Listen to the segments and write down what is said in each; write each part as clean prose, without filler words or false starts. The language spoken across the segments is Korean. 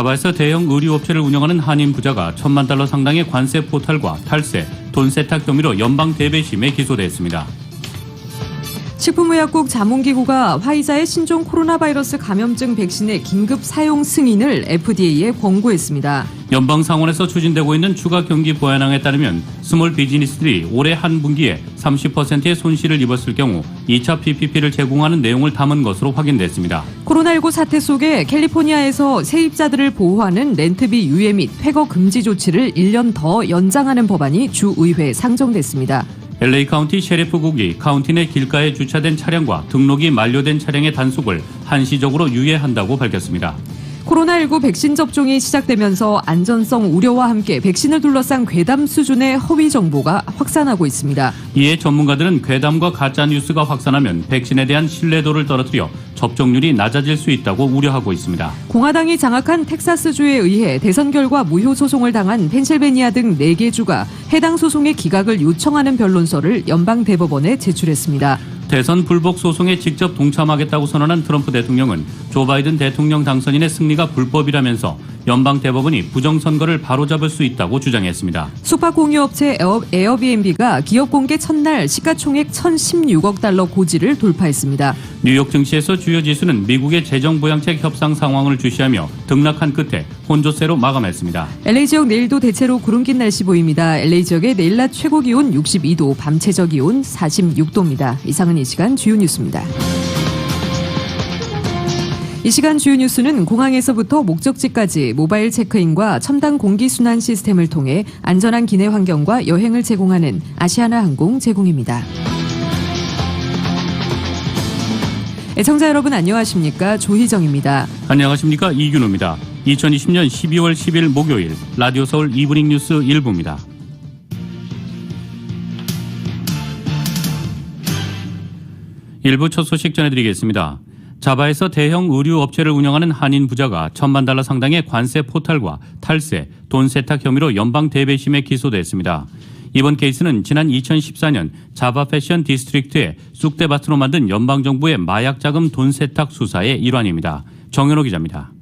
자바에서 대형 의류업체를 운영하는 한인 부자가 $1,000만 상당의 관세 포탈과 탈세, 돈 세탁 혐의로 연방 대배심에 기소됐습니다. 식품의약국 자문기구가 화이자의 신종 코로나 바이러스 감염증 백신의 긴급 사용 승인을 FDA에 권고했습니다. 연방 상원에서 추진되고 있는 추가 경기 보완안에 따르면 스몰 비즈니스들이 올해 한 분기에 30%의 손실을 입었을 경우 2차 PPP를 제공하는 내용을 담은 것으로 확인됐습니다. 코로나19 사태 속에 캘리포니아에서 세입자들을 보호하는 렌트비 유예 및 폐거 금지 조치를 1년 더 연장하는 법안이 주의회에 상정됐습니다. LA 카운티 셰리프국이 카운티 내 길가에 주차된 차량과 등록이 만료된 차량의 단속을 한시적으로 유예한다고 밝혔습니다. 코로나19 백신 접종이 시작되면서 안전성 우려와 함께 백신을 둘러싼 괴담 수준의 허위 정보가 확산하고 있습니다. 이에 전문가들은 괴담과 가짜뉴스가 확산하면 백신에 대한 신뢰도를 떨어뜨려 접종률이 낮아질 수 있다고 우려하고 있습니다. 공화당이 장악한 텍사스주에 의해 대선 결과 무효 소송을 당한 펜실베니아 등 4개 주가 해당 소송의 기각을 요청하는 변론서를 연방대법원에 제출했습니다. 대선 불복 소송에 직접 동참하겠다고 선언한 트럼프 대통령은 조 바이든 대통령 당선인의 승리가 불법이라면서 연방대법원이 부정선거를 바로잡을 수 있다고 주장했습니다. 숙박공유업체 에어비앤비가 기업 공개 첫날 시가총액 $1,016억 고지를 돌파했습니다. 뉴욕 증시에서 주요 지수는 미국의 재정부양책 협상 상황을 주시하며 등락한 끝에 혼조세로 마감했습니다. LA 지역 내일도 대체로 구름 낀 날씨 보입니다. LA 지역의 내일 낮 최고 기온 62도, 밤 최저 기온 46도입니다. 이상은 이 시간 주요 뉴스입니다. 이 시간 주요 뉴스는 공항에서부터 목적지까지 모바일 체크인과 첨단 공기순환 시스템을 통해 안전한 기내 환경과 여행을 제공하는 아시아나항공 제공입니다. 애청자 여러분 안녕하십니까? 조희정입니다. 안녕하십니까? 이균호입니다. 2020년 12월 10일 목요일 라디오 서울 이브닝 뉴스 1부입니다. 일부 첫 소식 전해드리겠습니다. 자바에서 대형 의류 업체를 운영하는 한인 부자가 $1,000만 상당의 관세 포탈과 탈세, 돈 세탁 혐의로 연방 대배심에 기소됐습니다. 이번 케이스는 지난 2014년 자바 패션 디스트릭트의 쑥대밭으로 만든 연방정부의 마약 자금 돈 세탁 수사의 일환입니다. 정현호 기자입니다.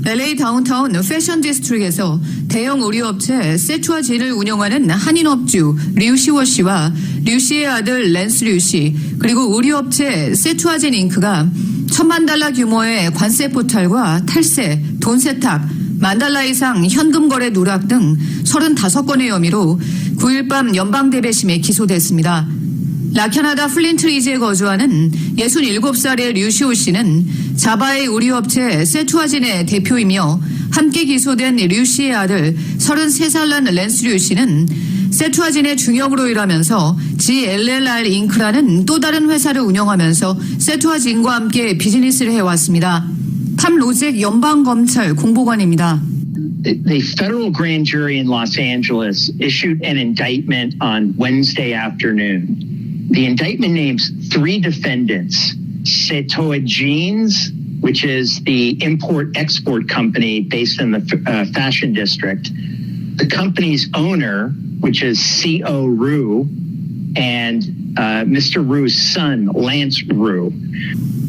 LA 다운타운 패션 디스트릭에서 대형 의류업체 세추아진을 운영하는 한인업주 류시워 씨와 류씨의 아들 랜스 류씨 그리고 의류업체 세추아진 잉크가 $1,000만 규모의 관세 포탈과 탈세, 돈 세탁, $10,000 이상 현금 거래 누락 등 35건의 혐의로 9일 밤 연방대배심에 기소됐습니다. 라캐나다 플린트리지에 거주하는 67살의 류시오 씨는 자바의 의류업체 세투아진의 대표이며 함께 기소된 류씨의 아들 33살 난 랜스 류 씨는 세투아진의 중역으로 일하면서 GLLR 잉크라는 또 다른 회사를 운영하면서 세투아진과 함께 비즈니스를 해왔습니다. 탐 로잭 연방검찰 공보관입니다. The federal grand jury in Los Angeles issued an indictment on Wednesday afternoon. The indictment names 3 defendants, Setoa-Jeans, which is the import-export company based in the fashion district, the company's owner, which is C.O. Rue, and Mr. Rue's son, Lance Rue.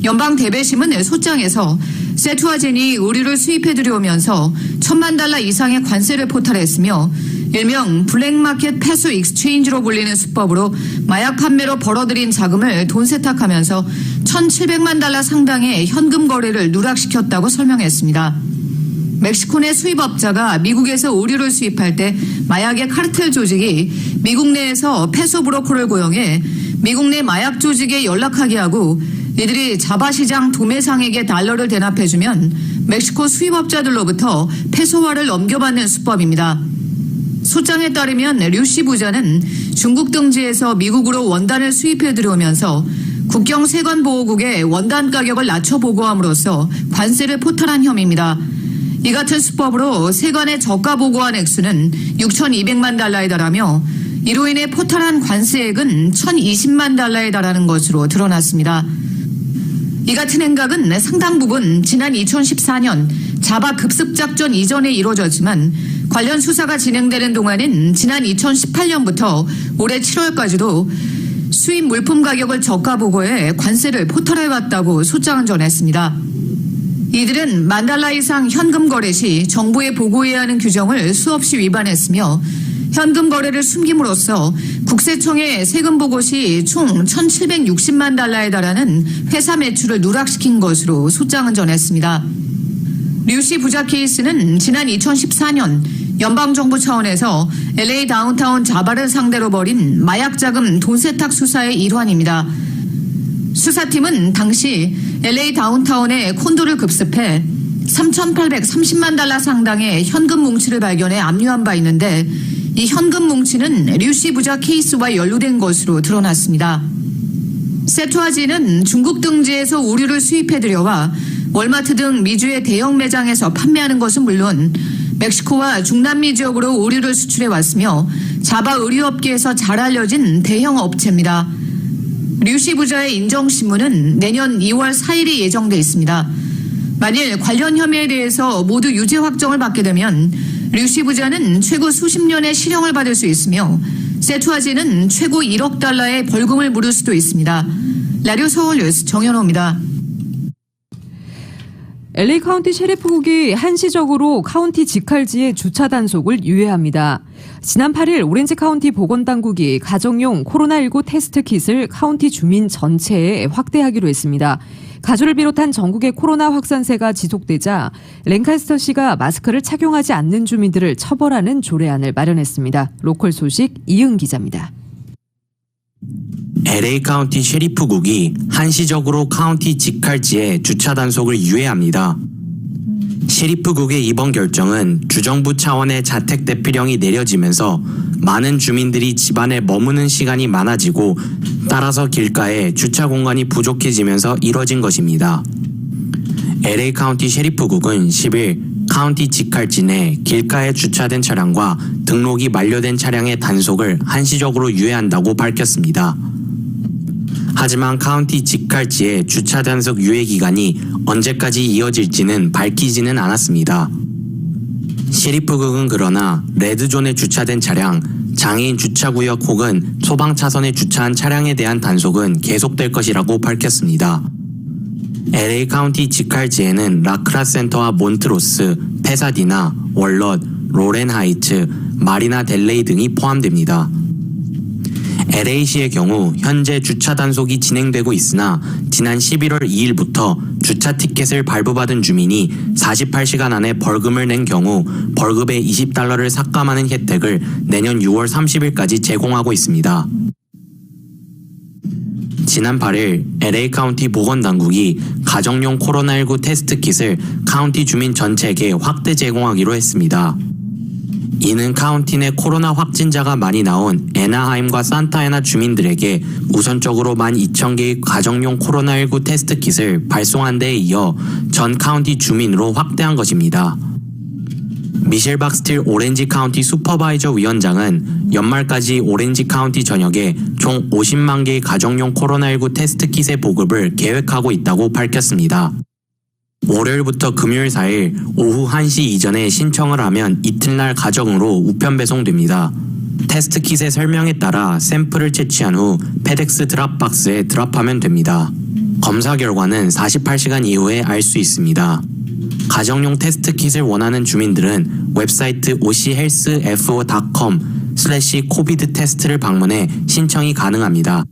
연방 대배심은 소장에서 세투아진이 의류를 수입해 들여오면서 $1,000만 이상의 관세를 포탈했으며 일명 블랙마켓 패스 익스체인지로 불리는 수법으로 마약 판매로 벌어들인 자금을 돈 세탁하면서 $1,700만 상당의 현금 거래를 누락시켰다고 설명했습니다. 멕시코 내 수입업자가 미국에서 의류를 수입할 때 마약의 카르텔 조직이 미국 내에서 페소 브로커를 고용해 미국 내 마약 조직에 연락하게 하고 이들이 자바 시장 도매상에게 달러를 대납해주면 멕시코 수입업자들로부터 페소화를 넘겨받는 수법입니다. 소장에 따르면 류씨 부자는 중국 등지에서 미국으로 원단을 수입해 들어오면서 국경 세관보호국에 원단 가격을 낮춰 보고함으로써 관세를 포탈한 혐의입니다. 이 같은 수법으로 세관에 저가 보고한 액수는 $6,200만 달러에 이로 인해 포탈한 관세액은 $1,020만 달러에 달하는 것으로 드러났습니다. 이 같은 행각은 상당 부분 지난 2014년 자바 급습작전 이전에 이루어졌지만 관련 수사가 진행되는 동안인 지난 2018년부터 올해 7월까지도 수입 물품 가격을 저가 보고해 관세를 포탈해왔다고 소장은 전했습니다. 이들은 $10,000 이상 현금 거래 시 정부에 보고해야 하는 규정을 수없이 위반했으며 현금 거래를 숨김으로써 국세청에 세금 보고 시 총 $1,760만 달러에 달하는 회사 매출을 누락시킨 것으로 소장은 전했습니다. 류씨 부자 케이스는 지난 2014년 연방정부 차원에서 LA 다운타운 자바를 상대로 벌인 마약 자금 돈 세탁 수사의 일환입니다. 수사팀은 당시 LA 다운타운에 콘도를 급습해 $3,830만 달러 상당의 현금 뭉치를 발견해 압류한 바 있는데 이 현금 뭉치는 류씨 부자 케이스와 연루된 것으로 드러났습니다. 세투아진은 중국 등지에서 우류를 수입해 들여와 월마트 등 미주의 대형 매장에서 판매하는 것은 물론 멕시코와 중남미 지역으로 우류를 수출해 왔으며 자바 의류업계에서 잘 알려진 대형 업체입니다. 류씨 부자의 인정신문은 내년 2월 4일이 예정돼 있습니다. 만일 관련 혐의에 대해서 모두 유죄 확정을 받게 되면 류씨 부자는 최고 수십 년의 실형을 받을 수 있으며 세투아진은 최고 1억 달러의 벌금을 물을 수도 있습니다. 라디오 서울 뉴스 정현호입니다. LA 카운티 셰리프국이 한시적으로 카운티 직할지의 주차 단속을 유예합니다. 지난 8일 오렌지 카운티 보건당국이 가정용 코로나19 테스트 킷을 카운티 주민 전체에 확대하기로 했습니다. 가주를 비롯한 전국의 코로나 확산세가 지속되자 랭카스터시가 마스크를 착용하지 않는 주민들을 처벌하는 조례안을 마련했습니다. 로컬 소식 이은 기자입니다. LA 카운티 셰리프국이 한시적으로 카운티 직할지에 주차 단속을 유예합니다. 셰리프국의 이번 결정은 주정부 차원의 자택 대피령이 내려지면서 많은 주민들이 집안에 머무는 시간이 많아지고 따라서 길가에 주차 공간이 부족해지면서 이뤄진 것입니다. LA 카운티 셰리프국은 10일 카운티 직할지 내 길가에 주차된 차량과 등록이 만료된 차량의 단속을 한시적으로 유예한다고 밝혔습니다. 하지만 카운티 직할지의 주차 단속 유예 기간이 언제까지 이어질지는 밝히지는 않았습니다. 셰리프국은 그러나 레드존에 주차된 차량, 장애인 주차구역 혹은 소방 차선에 주차한 차량에 대한 단속은 계속될 것이라고 밝혔습니다. LA 카운티 직할지에는 라크라 센터와 몬트로스, 페사디나, 월럿, 로렌 하이츠, 마리나 델레이 등이 포함됩니다. LA시의 경우 현재 주차 단속이 진행되고 있으나 지난 11월 2일부터 주차 티켓을 발부받은 주민이 48시간 안에 벌금을 낸 경우 벌금의 $20를 삭감하는 혜택을 내년 6월 30일까지 제공하고 있습니다. 지난 8일 LA 카운티 보건당국이 가정용 코로나19 테스트 킷을 카운티 주민 전체에게 확대 제공하기로 했습니다. 이는 카운티 내 코로나 확진자가 많이 나온 애나하임과 산타애나 주민들에게 우선적으로 12,000개의 가정용 코로나19 테스트 킷을 발송한 데에 이어 전 카운티 주민으로 확대한 것입니다. 미셸 박스틸 오렌지 카운티 슈퍼바이저 위원장은 연말까지 오렌지 카운티 전역에 총 50만 개의 가정용 코로나19 테스트 킷의 보급을 계획하고 있다고 밝혔습니다. 월요일부터 금요일 4일 오후 1시 이전에 신청을 하면 이튿날 가정으로 우편 배송됩니다. 테스트 킷의 설명에 따라 샘플을 채취한 후 페덱스 드랍박스에 드랍하면 됩니다. 검사 결과는 48시간 이후에 알 수 있습니다. 가정용 테스트 킷을 원하는 주민들은 웹사이트 ochealthfo.com/covid 테스트를 방문해 신청이 가능합니다.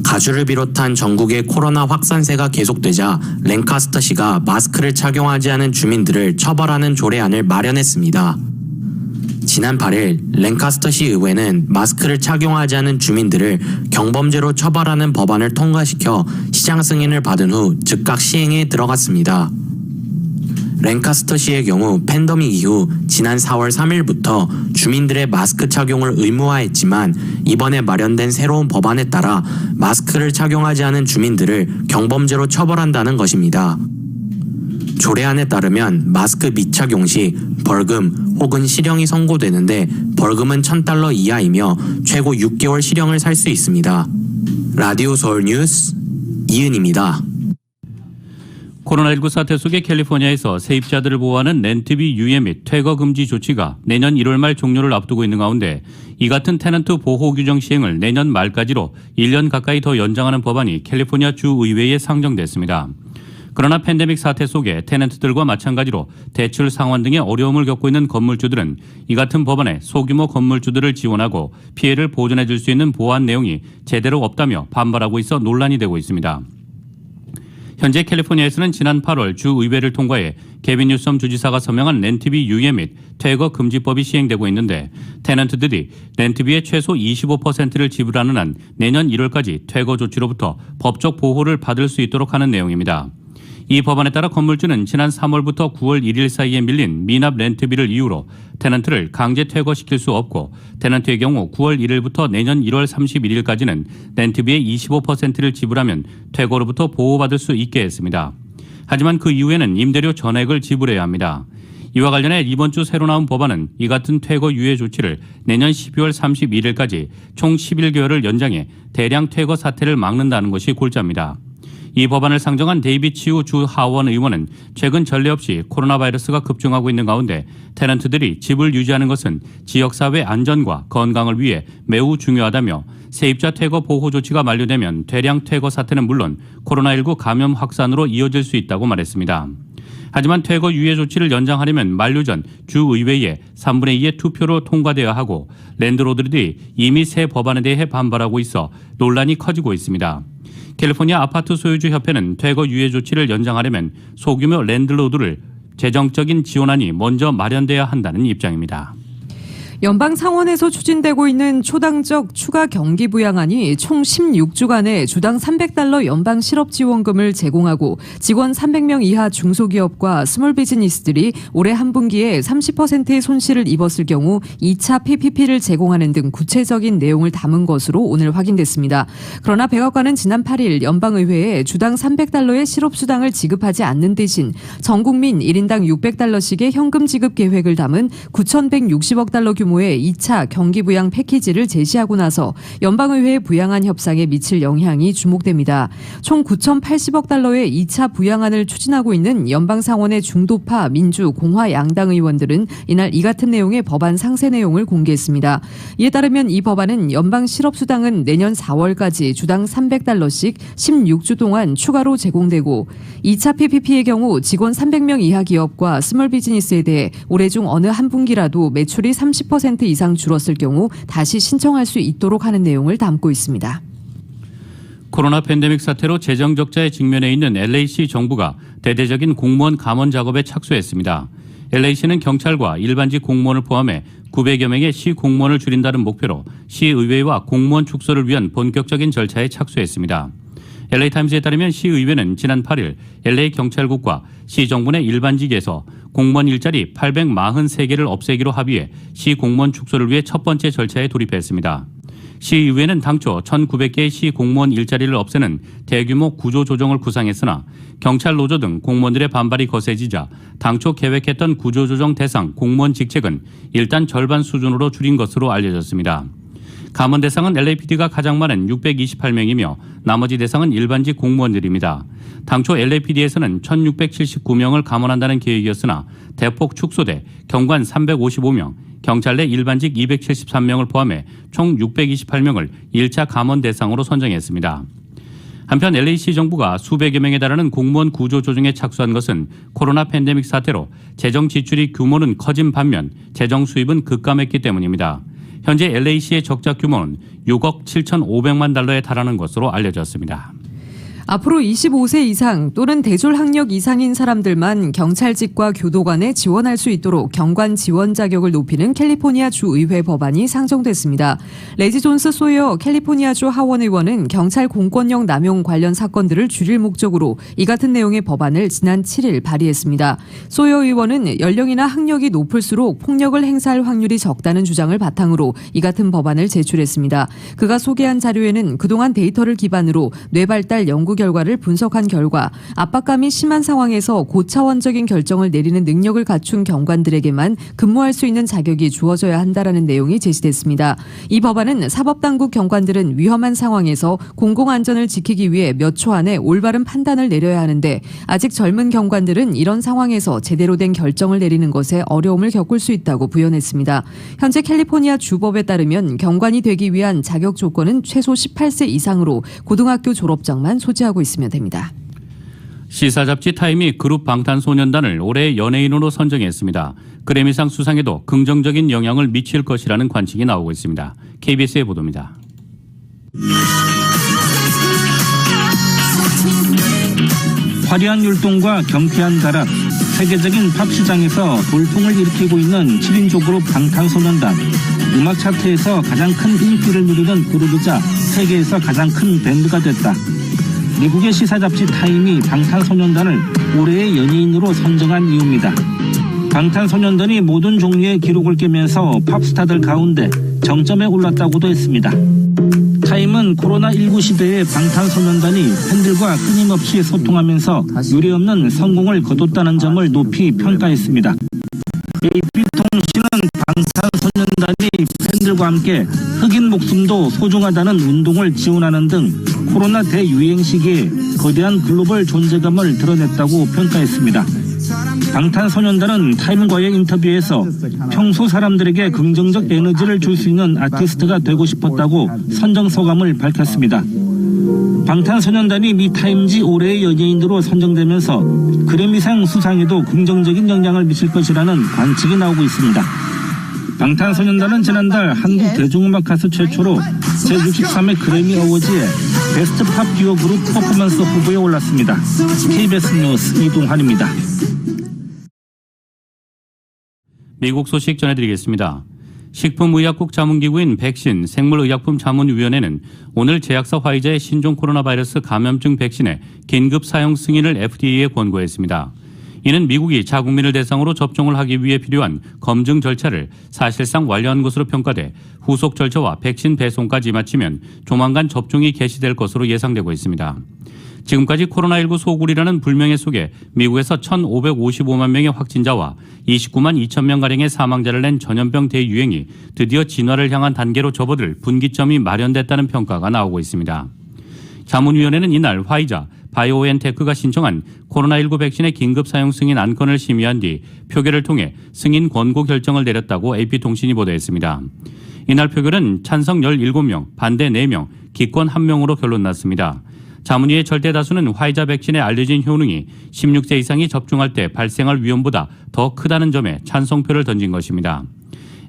가주를 비롯한 전국의 코로나 확산세가 계속되자 랭카스터시가 마스크를 착용하지 않은 주민들을 처벌하는 조례안을 마련했습니다. 지난 8일 랭카스터시 의회는 마스크를 착용하지 않은 주민들을 경범죄로 처벌하는 법안을 통과시켜 시장 승인을 받은 후 즉각 시행에 들어갔습니다. 랭카스터시의 경우 팬데믹 이후 지난 4월 3일부터 주민들의 마스크 착용을 의무화했지만 이번에 마련된 새로운 법안에 따라 마스크를 착용하지 않은 주민들을 경범죄로 처벌한다는 것입니다. 조례안에 따르면 마스크 미착용 시 벌금 혹은 실형이 선고되는데 벌금은 $1,000 이하이며 최고 6개월 실형을 살 수 있습니다. 라디오 서울 뉴스 이은입니다. 코로나19 사태 속에 캘리포니아에서 세입자들을 보호하는 렌트비 유예 및 퇴거 금지 조치가 내년 1월 말 종료를 앞두고 있는 가운데 이 같은 테넌트 보호 규정 시행을 내년 말까지로 1년 가까이 더 연장하는 법안이 캘리포니아 주의회에 상정됐습니다. 그러나 팬데믹 사태 속에 테넌트들과 마찬가지로 대출 상환 등의 어려움을 겪고 있는 건물주들은 이 같은 법안에 소규모 건물주들을 지원하고 피해를 보전해 줄 수 있는 보완 내용이 제대로 없다며 반발하고 있어 논란이 되고 있습니다. 현재 캘리포니아에서는 지난 8월 주의회를 통과해 게빈 뉴섬 주지사가 서명한 렌트비 유예 및 퇴거 금지법이 시행되고 있는데 테넌트들이 렌트비의 최소 25%를 지불하는 한 내년 1월까지 퇴거 조치로부터 법적 보호를 받을 수 있도록 하는 내용입니다. 이 법안에 따라 건물주는 지난 3월부터 9월 1일 사이에 밀린 미납 렌트비를 이유로 테넌트를 강제 퇴거시킬 수 없고 테넌트의 경우 9월 1일부터 내년 1월 31일까지는 렌트비의 25%를 지불하면 퇴거로부터 보호받을 수 있게 했습니다. 하지만 그 이후에는 임대료 전액을 지불해야 합니다. 이와 관련해 이번 주 새로 나온 법안은 이 같은 퇴거 유예 조치를 내년 12월 31일까지 총 11개월을 연장해 대량 퇴거 사태를 막는다는 것이 골자입니다. 이 법안을 상정한 데이빗 치우 주 하원 의원은 최근 전례 없이 코로나 바이러스가 급증하고 있는 가운데 테넌트들이 집을 유지하는 것은 지역사회 안전과 건강을 위해 매우 중요하다며 세입자 퇴거 보호 조치가 만료되면 대량 퇴거 사태는 물론 코로나19 감염 확산으로 이어질 수 있다고 말했습니다. 하지만 퇴거 유예 조치를 연장하려면 만료 전 주의회에 3분의 2의 투표로 통과되어야 하고 랜드로드들이 이미 새 법안에 대해 반발하고 있어 논란이 커지고 있습니다. 캘리포니아 아파트 소유주 협회는 퇴거 유예 조치를 연장하려면 소규모 랜드로드를 재정적인 지원안이 먼저 마련돼야 한다는 입장입니다. 연방 상원에서 추진되고 있는 초당적 추가 경기 부양안이 총 16주간의 주당 $300 연방 실업 지원금을 제공하고 직원 300명 이하 중소기업과 스몰 비즈니스들이 올해 한 분기에 30%의 손실을 입었을 경우 2차 PPP를 제공하는 등 구체적인 내용을 담은 것으로 오늘 확인됐습니다. 그러나 백악관은 지난 8일 연방의회에 주당 $300의 실업수당을 지급하지 않는 대신 전 국민 1인당 $600씩의 현금 지급 계획을 담은 $9,160억 규모의 2차 경기 부양 패키지를 제시하고 나서 연방의회의 부양안 협상에 미칠 영향이 주목됩니다. 총 $9,080억 2차 부양안을 추진하고 있는 연방상원의 중도파 민주 공화 양당 의원들은 이날 이 같은 내용의 법안 상세 내용을 공개했습니다. 이에 따르면 이 법안은 연방 실업수당은 내년 4월까지 주당 $300씩 16주 동안 추가로 제공되고 2차 PPP의 경우 직원 300명 이하 기업과 스몰 비즈니스에 대해 올해 중 어느 한 분기라도 매출이 30% 이상 줄었을 경우 다시 신청할 수 있도록 하는 내용을 담고 있습니다. 코로나 팬데믹 사태로 재정 적자에 직면해 있는 LA시 정부가 대대적인 공무원 감원 작업에 착수했습니다. LA시는 경찰과 일반직 공무원을 포함해 900여 명의 시 공무원을 줄인다는 목표로 시의회와 공무원 축소를 위한 본격적인 절차에 착수했습니다. LA타임스에 따르면 시의회는 지난 8일 LA 경찰국과 시정부 내 일반직에서 공무원 일자리 843개를 없애기로 합의해 시 공무원 축소를 위해 첫 번째 절차에 돌입했습니다. 시의회는 당초 1,900개의 시 공무원 일자리를 없애는 대규모 구조조정을 구상했으나 경찰 노조 등 공무원들의 반발이 거세지자 당초 계획했던 구조조정 대상 공무원 직책은 일단 절반 수준으로 줄인 것으로 알려졌습니다. 감원 대상은 LAPD가 가장 많은 628명이며 나머지 대상은 일반직 공무원들입니다. 당초 LAPD에서는 1,679명을 감원한다는 계획이었으나 대폭 축소돼 경관 355명, 경찰 내 일반직 273명을 포함해 총 628명을 1차 감원 대상으로 선정했습니다. 한편 LA시 정부가 수백여 명에 달하는 공무원 구조 조정에 착수한 것은 코로나 팬데믹 사태로 재정 지출이 규모는 커진 반면 재정 수입은 급감했기 때문입니다. 현재 LA시의 적자 규모는 6억 7,500만 달러에 달하는 것으로 알려졌습니다. 앞으로 25세 이상 또는 대졸 학력 이상인 사람들만 경찰직과 교도관에 지원할 수 있도록 경관 지원 자격을 높이는 캘리포니아 주의회 법안이 상정됐습니다. 레지 존스 소이어 캘리포니아주 하원 의원은 경찰 공권력 남용 관련 사건들을 줄일 목적으로 이 같은 내용의 법안을 지난 7일 발의했습니다. 소이어 의원은 연령이나 학력이 높을수록 폭력을 행사할 확률이 적다는 주장을 바탕으로 이 같은 법안을 제출했습니다. 그가 소개한 자료에는 그동안 데이터를 기반으로 뇌발달 연구 결과를 분석한 결과 압박감이 심한 상황에서 고차원적인 결정을 내리는 능력을 갖춘 경관들에게만 근무할 수 있는 자격이 주어져야 한다라는 내용이 제시됐습니다. 이 법안은 사법당국 경관들은 위험한 상황에서 공공안전을 지키기 위해 몇 초 안에 올바른 판단을 내려야 하는데 아직 젊은 경관들은 이런 상황에서 제대로 된 결정을 내리는 것에 어려움을 겪을 수 있다고 부연했습니다. 현재 캘리포니아 주법에 따르면 경관이 되기 위한 자격 조건은 최소 18세 이상으로 고등학교 졸업장만 소지하고 있으면 됩니다. 시사 잡지 타임이 그룹 방탄소년단을 올해의 연예인으로 선정했습니다. 그래미상 수상에도 긍정적인 영향을 미칠 것이라는 관측이 나오고 있습니다. KBS의 보도입니다. 화려한 율동과 경쾌한 가락, 세계적인 팝 시장에서 돌풍을 일으키고 있는 7인조 그룹 방탄소년단. 음악 차트에서 가장 큰 인기를 누리는 그룹이자 세계에서 가장 큰 밴드가 됐다. 미국의 시사 잡지 타임이 방탄소년단을 올해의 연예인으로 선정한 이유입니다. 방탄소년단이 모든 종류의 기록을 깨면서 팝스타들 가운데 정점에 올랐다고도 했습니다. 타임은 코로나19 시대에 방탄소년단이 팬들과 끊임없이 소통하면서 유례없는 성공을 거뒀다는 점을 높이 평가했습니다. AP통신은 방탄소년단이 팬들과 함께 흑인 목숨도 소중하다는 운동을 지원하는 등 코로나 대유행 시기에 거대한 글로벌 존재감을 드러냈다고 평가했습니다. 방탄소년단은 타임과의 인터뷰에서 평소 사람들에게 긍정적 에너지를 줄 수 있는 아티스트가 되고 싶었다고 선정 소감을 밝혔습니다. 방탄소년단이 미 타임지 올해의 연예인으로 선정되면서 그래미상 수상에도 긍정적인 영향을 미칠 것이라는 관측이 나오고 있습니다. 방탄소년단은 지난달 한국 대중음악 가수 최초로 제63회 그래미 어워즈에 베스트 팝 듀오 그룹 퍼포먼스 후보에 올랐습니다. KBS 뉴스 이동환입니다. 미국 소식 전해드리겠습니다. 식품의약국 자문기구인 백신 생물의약품자문위원회는 오늘 제약사 화이자의 신종 코로나 바이러스 감염증 백신의 긴급 사용 승인을 FDA에 권고했습니다. 이는 미국이 자국민을 대상으로 접종을 하기 위해 필요한 검증 절차를 사실상 완료한 것으로 평가돼 후속 절차와 백신 배송까지 마치면 조만간 접종이 개시될 것으로 예상되고 있습니다. 지금까지 코로나19 소굴이라는 불명예 속에 미국에서 1,555만 명의 확진자와 29만 2천 명가량의 사망자를 낸 전염병 대유행이 드디어 진화를 향한 단계로 접어들 분기점이 마련됐다는 평가가 나오고 있습니다. 자문위원회는 이날 화이자, 바이오엔테크가 신청한 코로나19 백신의 긴급 사용 승인 안건을 심의한 뒤 표결을 통해 승인 권고 결정을 내렸다고 AP통신이 보도했습니다. 이날 표결은 찬성 17명, 반대 4명, 기권 1명으로 결론났습니다. 자문위의 절대 다수는 화이자 백신의 알려진 효능이 16세 이상이 접종할 때 발생할 위험보다 더 크다는 점에 찬성표를 던진 것입니다.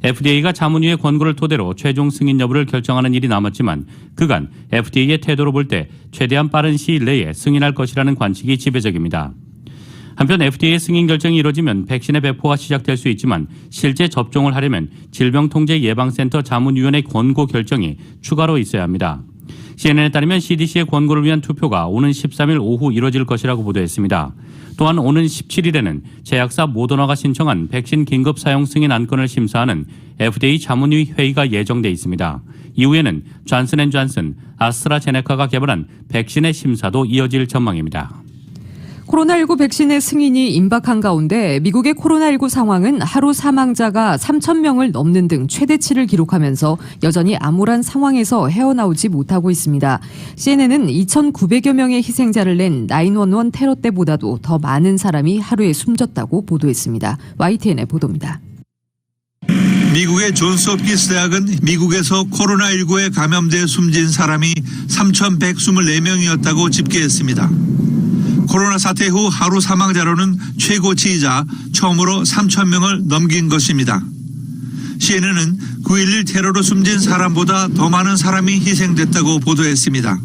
FDA가 자문위의 권고를 토대로 최종 승인 여부를 결정하는 일이 남았지만 그간 FDA의 태도로 볼 때 최대한 빠른 시일 내에 승인할 것이라는 관측이 지배적입니다. 한편 FDA 승인 결정이 이뤄지면 백신의 배포가 시작될 수 있지만 실제 접종을 하려면 질병통제예방센터 자문위원회 권고 결정이 추가로 있어야 합니다. CNN에 따르면 CDC의 권고를 위한 투표가 오는 13일 오후 이뤄질 것이라고 보도했습니다. 또한 오는 17일에는 제약사 모더나가 신청한 백신 긴급 사용 승인 안건을 심사하는 FDA 자문위 회의가 예정돼 있습니다. 이후에는 존슨앤존슨, 아스트라제네카가 개발한 백신의 심사도 이어질 전망입니다. 코로나19 백신의 승인이 임박한 가운데 미국의 코로나19 상황은 하루 사망자가 3,000명을 넘는 등 최대치를 기록하면서 여전히 암울한 상황에서 헤어나오지 못하고 있습니다. CNN은 2,900여 명의 희생자를 낸 911 테러 때보다도 더 많은 사람이 하루에 숨졌다고 보도했습니다. YTN의 보도입니다. 미국의 존스홉킨스 대학은 미국에서 코로나19에 감염돼 숨진 사람이 3,124명이었다고 집계했습니다. 코로나 사태 후 하루 사망자로는 최고치이자 처음으로 3,000명을 넘긴 것입니다. CNN은 9.11 테러로 숨진 사람보다 더 많은 사람이 희생됐다고 보도했습니다.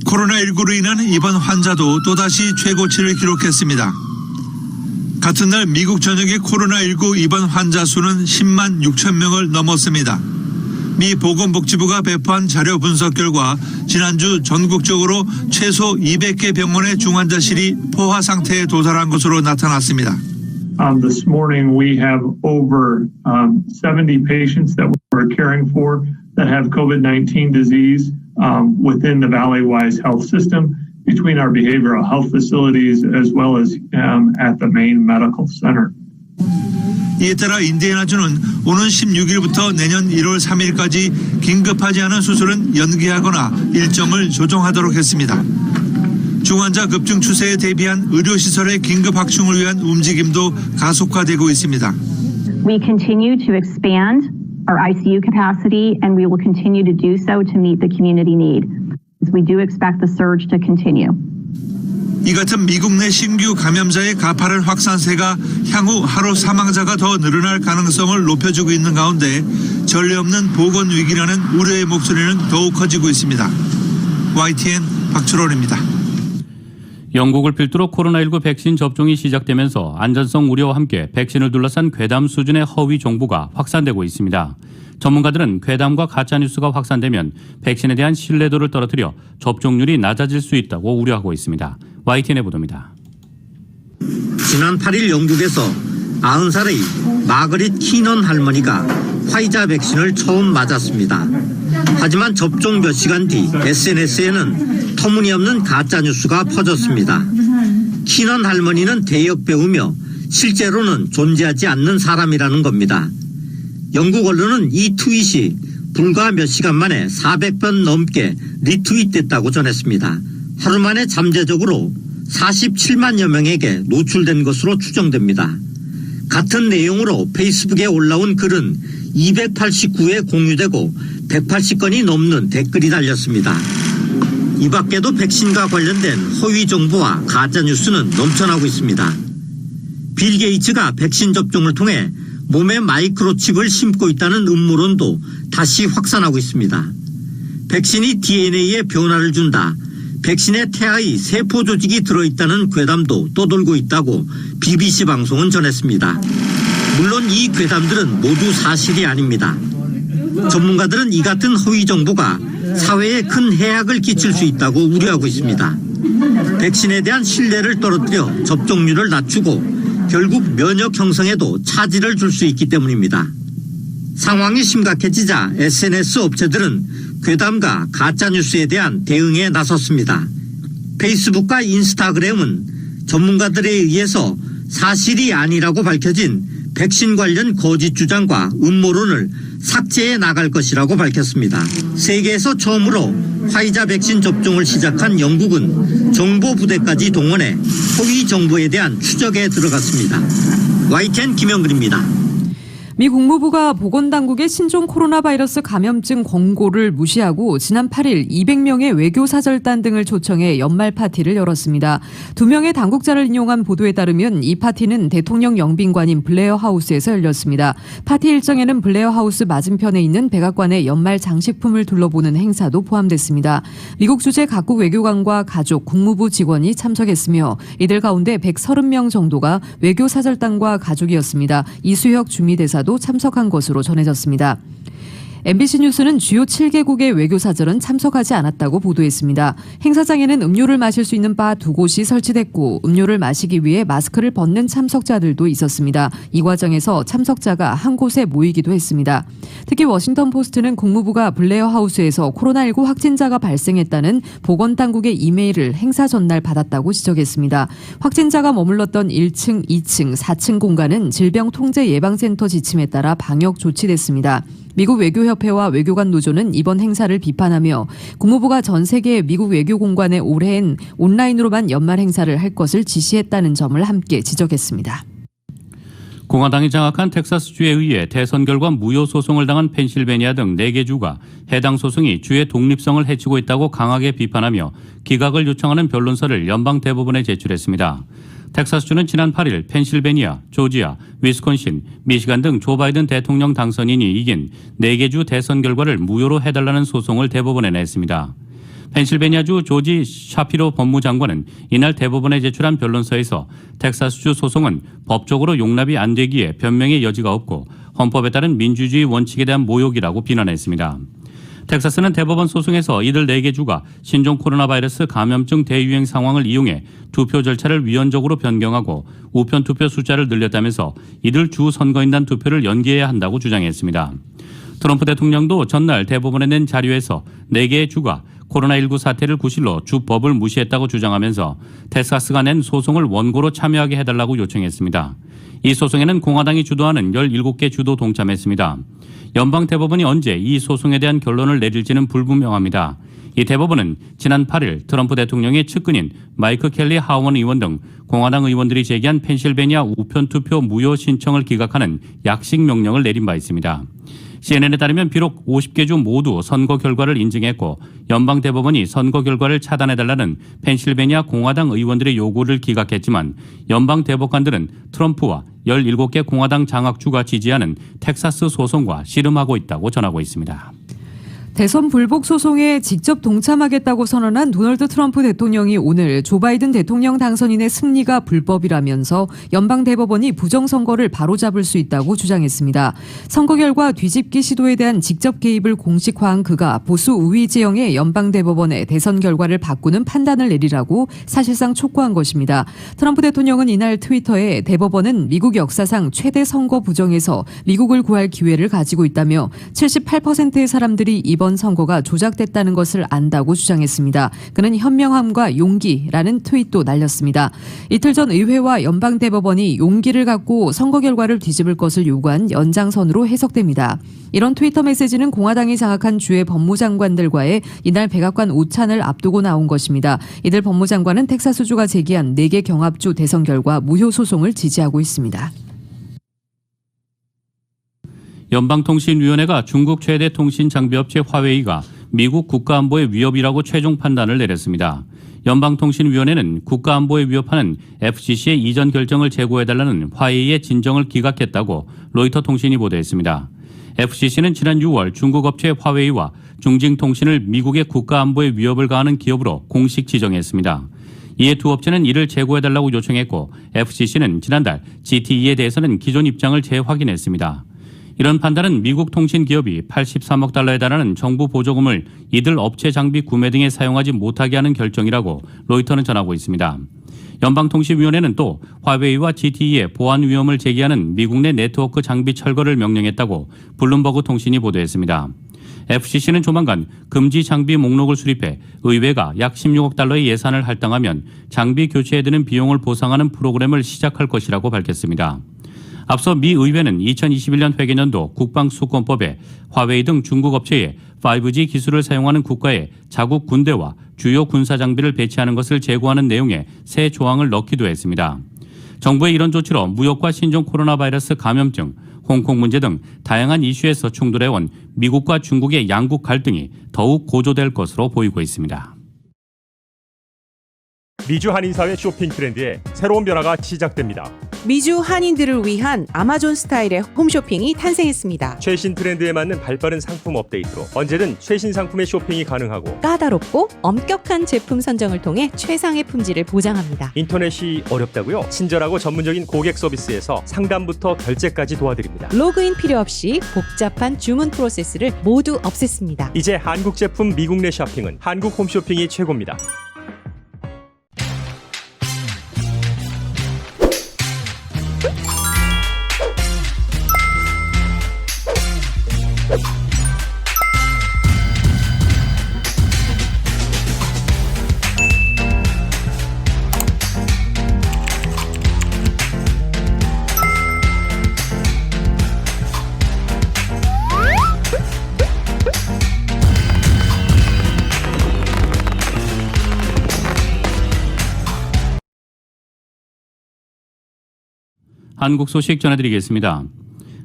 코로나19로 인한 입원 환자도 또다시 최고치를 기록했습니다. 같은 날 미국 전역의 코로나19 입원 환자 수는 10만 6천 명을 넘었습니다. 미 보건복지부가 배포한 자료 분석 결과 지난주 전국적으로 최소 200개 병원의 중환자실이 포화 상태에 도달한 것으로 나타났습니다. This morning we have over 70 patients that we're caring for that have COVID-19 disease within the Valleywise Health System between our behavioral health facilities as well as at the main medical center. 이에 따라 인디애나주는 오는 16일부터 내년 1월 3일까지 긴급하지 않은 수술은 연기하거나 일정을 조정하도록 했습니다. 중환자 급증 추세에 대비한 의료시설의 긴급 확충을 위한 움직임도 가속화되고 있습니다. We continue to expand our ICU capacity and we will continue to do so to meet the community need. We do expect the surge to continue. 이 같은 미국 내 신규 감염자의 가파른 확산세가 향후 하루 사망자가 더 늘어날 가능성을 높여주고 있는 가운데 전례 없는 보건 위기라는 우려의 목소리는 더욱 커지고 있습니다. YTN 박철원입니다. 영국을 필두로 코로나19 백신 접종이 시작되면서 안전성 우려와 함께 백신을 둘러싼 괴담 수준의 허위 정보가 확산되고 있습니다. 전문가들은 괴담과 가짜뉴스가 확산되면 백신에 대한 신뢰도를 떨어뜨려 접종률이 낮아질 수 있다고 우려하고 있습니다. YTN의 보도입니다. 지난 8일 영국에서 90살의 마거릿 키넌 할머니가 화이자 백신을 처음 맞았습니다. 하지만 접종 몇 시간 뒤 SNS에는 터무니없는 가짜뉴스가 퍼졌습니다. 키넌 할머니는 대역 배우며 실제로는 존재하지 않는 사람이라는 겁니다. 영국 언론은 이 트윗이 불과 몇 시간 만에 400번 넘게 리트윗됐다고 전했습니다. 하루 만에 잠재적으로 47만여 명에게 노출된 것으로 추정됩니다. 같은 내용으로 페이스북에 올라온 글은 289회 공유되고 180건이 넘는 댓글이 달렸습니다. 이 밖에도 백신과 관련된 허위 정보와 가짜뉴스는 넘쳐나고 있습니다. 빌 게이츠가 백신 접종을 통해 몸에 마이크로칩을 심고 있다는 음모론도 다시 확산하고 있습니다. 백신이 DNA에 변화를 준다. 백신에 태아의 세포 조직이 들어있다는 괴담도 떠돌고 있다고 BBC 방송은 전했습니다. 물론 이 괴담들은 모두 사실이 아닙니다. 전문가들은 이 같은 허위 정보가 사회에 큰 해악을 끼칠 수 있다고 우려하고 있습니다. 백신에 대한 신뢰를 떨어뜨려 접종률을 낮추고 결국 면역 형성에도 차질을 줄 수 있기 때문입니다. 상황이 심각해지자 SNS 업체들은 괴담과 가짜뉴스에 대한 대응에 나섰습니다. 페이스북과 인스타그램은 전문가들에 의해서 사실이 아니라고 밝혀진 백신 관련 거짓 주장과 음모론을 삭제해 나갈 것이라고 밝혔습니다. 세계에서 처음으로 화이자 백신 접종을 시작한 영국은 정보부대까지 동원해 허위 정보에 대한 추적에 들어갔습니다. YTN 김영근입니다. 미 국무부가 보건당국의 신종 코로나 바이러스 감염증 권고를 무시하고 지난 8일 200명의 외교사절단 등을 초청해 연말 파티를 열었습니다. 2명의 당국자를 인용한 보도에 따르면 이 파티는 대통령 영빈관인 블레어 하우스에서 열렸습니다. 파티 일정에는 블레어 하우스 맞은편에 있는 백악관의 연말 장식품을 둘러보는 행사도 포함됐습니다. 미국 주재 각국 외교관과 가족, 국무부 직원이 참석했으며 이들 가운데 130명 정도가 외교사절단과 가족이었습니다. 이수혁 주미대사 도 참석한 것으로 전해졌습니다. MBC 뉴스는 주요 7개국의 외교사절은 참석하지 않았다고 보도했습니다. 행사장에는 음료를 마실 수 있는 바 2곳이 설치됐고 음료를 마시기 위해 마스크를 벗는 참석자들도 있었습니다. 이 과정에서 참석자가 한 곳에 모이기도 했습니다. 특히 워싱턴 포스트는 국무부가 블레어 하우스에서 코로나19 확진자가 발생했다는 보건당국의 이메일을 행사 전날 받았다고 지적했습니다. 확진자가 머물렀던 1층, 2층, 4층 공간은 질병통제예방센터 지침에 따라 방역 조치됐습니다. 미국 외교협회와 외교관 노조는 이번 행사를 비판하며 국무부가 전 세계 미국 외교공관에 올해엔 온라인으로만 연말 행사를 할 것을 지시했다는 점을 함께 지적했습니다. 공화당이 장악한 텍사스주에 의해 대선 결과 무효 소송을 당한 펜실베니아 등 4개 주가 해당 소송이 주의 독립성을 해치고 있다고 강하게 비판하며 기각을 요청하는 변론서를 연방 대법원에 제출했습니다. 텍사스주는 지난 8일 펜실베니아, 조지아, 위스콘신, 미시간 등 조 바이든 대통령 당선인이 이긴 4개 주 대선 결과를 무효로 해달라는 소송을 대법원에 냈습니다. 펜실베니아주 조지 샤피로 법무장관은 이날 대법원에 제출한 변론서에서 텍사스주 소송은 법적으로 용납이 안 되기에 변명의 여지가 없고 헌법에 따른 민주주의 원칙에 대한 모욕이라고 비난했습니다. 텍사스는 대법원 소송에서 이들 4개 주가 신종 코로나 바이러스 감염증 대유행 상황을 이용해 투표 절차를 위헌적으로 변경하고 우편 투표 숫자를 늘렸다면서 이들 주 선거인단 투표를 연기해야 한다고 주장했습니다. 트럼프 대통령도 전날 대법원에 낸 자료에서 4개의 주가 코로나19 사태를 구실로 주법을 무시했다고 주장하면서 텍사스가 낸 소송을 원고로 참여하게 해달라고 요청했습니다. 이 소송에는 공화당이 주도하는 17개 주도 동참했습니다. 연방 대법원이 언제 이 소송에 대한 결론을 내릴지는 불분명합니다. 이 대법원은 지난 8일 트럼프 대통령의 측근인 마이크 켈리 하원 의원 등 공화당 의원들이 제기한 펜실베니아 우편투표 무효 신청을 기각하는 약식 명령을 내린 바 있습니다. CNN에 따르면 비록 50개 주 모두 선거 결과를 인증했고 연방대법원이 선거 결과를 차단해달라는 펜실베니아 공화당 의원들의 요구를 기각했지만 연방대법관들은 트럼프와 17개 공화당 장악주가 지지하는 텍사스 소송과 씨름하고 있다고 전하고 있습니다. 대선 불복 소송에 직접 동참하겠다고 선언한 도널드 트럼프 대통령이 오늘 조 바이든 대통령 당선인의 승리가 불법이라면서 연방대법원이 부정선거를 바로잡을 수 있다고 주장했습니다. 선거 결과 뒤집기 시도에 대한 직접 개입을 공식화한 그가 보수 우위 지형의 연방대법원에 대선 결과를 바꾸는 판단을 내리라고 사실상 촉구한 것입니다. 트럼프 대통령은 이날 트위터에 대법원은 미국 역사상 최대 선거 부정에서 미국을 구할 기회를 가지고 있다며 78%의 사람들이 이번 선거가 조작됐다는 것을 안다고 주장했습니다. 그는 현명함과 용기라는 트윗도 날렸습니다. 이틀 전 의회와 연방대법원이 용기를 갖고 선거 결과를 뒤집을 것을 요구한 연장선으로 해석됩니다. 이런 트위터 메시지는 공화당이 장악한 주의 법무장관들과의 이날 백악관 오찬을 앞두고 나온 것입니다. 이들 법무장관은 텍사스주가 제기한 4개 경합주 대선 결과 무효 소송을 지지하고 있습니다. 연방통신위원회가 중국 최대 통신 장비업체 화웨이가 미국 국가안보의 위협이라고 최종 판단을 내렸습니다. 연방통신위원회는 국가안보에 위협하는 FCC의 이전 결정을 재고해달라는 화웨이의 진정을 기각했다고 로이터 통신이 보도했습니다. FCC는 지난 6월 중국 업체 화웨이와 중징통신을 미국의 국가안보에 위협을 가하는 기업으로 공식 지정했습니다. 이에 두 업체는 이를 재고해달라고 요청했고 FCC는 지난달 GTE에 대해서는 기존 입장을 재확인했습니다. 이런 판단은 미국 통신기업이 83억 달러에 달하는 정부 보조금을 이들 업체 장비 구매 등에 사용하지 못하게 하는 결정이라고 로이터는 전하고 있습니다. 연방통신위원회는 또 화웨이와 GTE의 보안 위험을 제기하는 미국 내 네트워크 장비 철거를 명령했다고 블룸버그 통신이 보도했습니다. FCC는 조만간 금지 장비 목록을 수립해 의회가 약 16억 달러의 예산을 할당하면 장비 교체에 드는 비용을 보상하는 프로그램을 시작할 것이라고 밝혔습니다. 앞서 미 의회는 2021년 회계년도 국방수권법에 화웨이 등 중국 업체에 5G 기술을 사용하는 국가에 자국 군대와 주요 군사 장비를 배치하는 것을 제고하는 내용의 새 조항을 넣기도 했습니다. 정부의 이런 조치로 무역과 신종 코로나 바이러스 감염증, 홍콩 문제 등 다양한 이슈에서 충돌해온 미국과 중국의 양국 갈등이 더욱 고조될 것으로 보이고 있습니다. 미주 한인사회 쇼핑 트렌드에 새로운 변화가 시작됩니다. 미주 한인들을 위한 아마존 스타일의 홈쇼핑이 탄생했습니다. 최신 트렌드에 맞는 발빠른 상품 업데이트로 언제든 최신 상품의 쇼핑이 가능하고 까다롭고 엄격한 제품 선정을 통해 최상의 품질을 보장합니다. 인터넷이 어렵다고요? 친절하고 전문적인 고객 서비스에서 상담부터 결제까지 도와드립니다. 로그인 필요 없이 복잡한 주문 프로세스를 모두 없앴습니다. 이제 한국 제품 미국 내 쇼핑은 한국 홈쇼핑이 최고입니다. 한국 소식 전해드리겠습니다.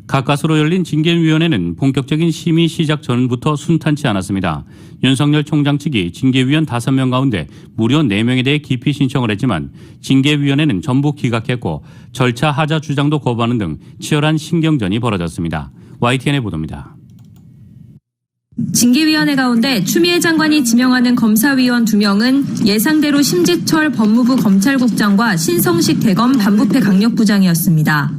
가까스로 열린 징계위원회는 본격적인 심의 시작 전부터 순탄치 않았습니다. 윤석열 총장 측이 징계위원 5명 가운데 무려 4명에 대해 기피 신청을 했지만 징계위원회는 전부 기각했고 절차 하자 주장도 거부하는 등 치열한 신경전이 벌어졌습니다. YTN의 보도입니다. 징계위원회 가운데 추미애 장관이 지명하는 검사위원 2명은 예상대로 심재철 법무부 검찰국장과 신성식 대검 반부패 강력부장이었습니다.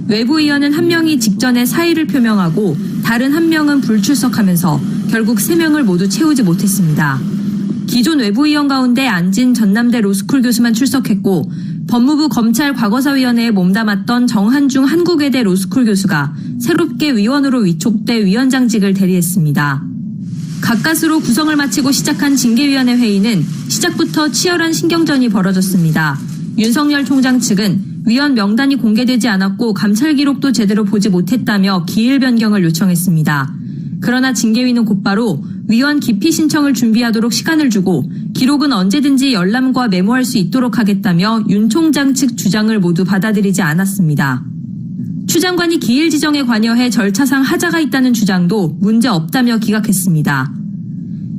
외부위원은 1명이 직전에 사의를 표명하고 다른 1명은 불출석하면서 결국 3명을 모두 채우지 못했습니다. 기존 외부위원 가운데 안진 전남대 로스쿨 교수만 출석했고 법무부 검찰 과거사위원회에 몸담았던 정한중 한국외대 로스쿨 교수가 새롭게 위원으로 위촉돼 위원장직을 대리했습니다. 가까스로 구성을 마치고 시작한 징계위원회 회의는 시작부터 치열한 신경전이 벌어졌습니다. 윤석열 총장 측은 위원 명단이 공개되지 않았고 감찰 기록도 제대로 보지 못했다며 기일 변경을 요청했습니다. 그러나 징계위는 곧바로 위원 기피 신청을 준비하도록 시간을 주고 기록은 언제든지 열람과 메모할 수 있도록 하겠다며 윤 총장 측 주장을 모두 받아들이지 않았습니다. 추 장관이 기일 지정에 관여해 절차상 하자가 있다는 주장도 문제 없다며 기각했습니다.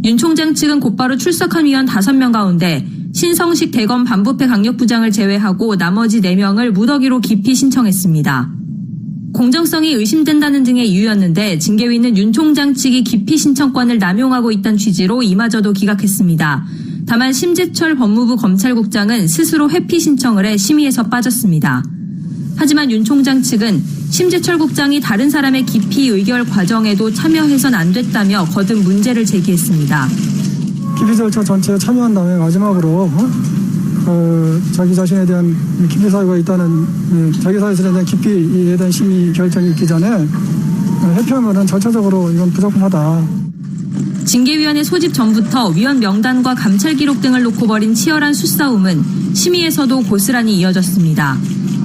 윤 총장 측은 곧바로 출석한 위원 5명 가운데 신성식 대검 반부패 강력부장을 제외하고 나머지 4명을 무더기로 기피 신청했습니다. 공정성이 의심된다는 등의 이유였는데 징계위는 윤 총장 측이 기피 신청권을 남용하고 있다는 취지로 이마저도 기각했습니다. 다만 심재철 법무부 검찰국장은 스스로 회피 신청을 해 심의에서 빠졌습니다. 하지만 윤 총장 측은 심재철 국장이 다른 사람의 기피 의결 과정에도 참여해선 안 됐다며 거듭 문제를 제기했습니다. 기피 절차 전체에 참여한 다음에 마지막으로 자기 자신에 대한 기피 사유가 있다는 자기 자신에 대한 기피에 대한 심의 결정이 있기 전에 회피하면은 절차적으로 이건 부적합하다. 징계위원회 소집 전부터 위원 명단과 감찰 기록 등을 놓고 벌인 치열한 수싸움은 심의에서도 고스란히 이어졌습니다.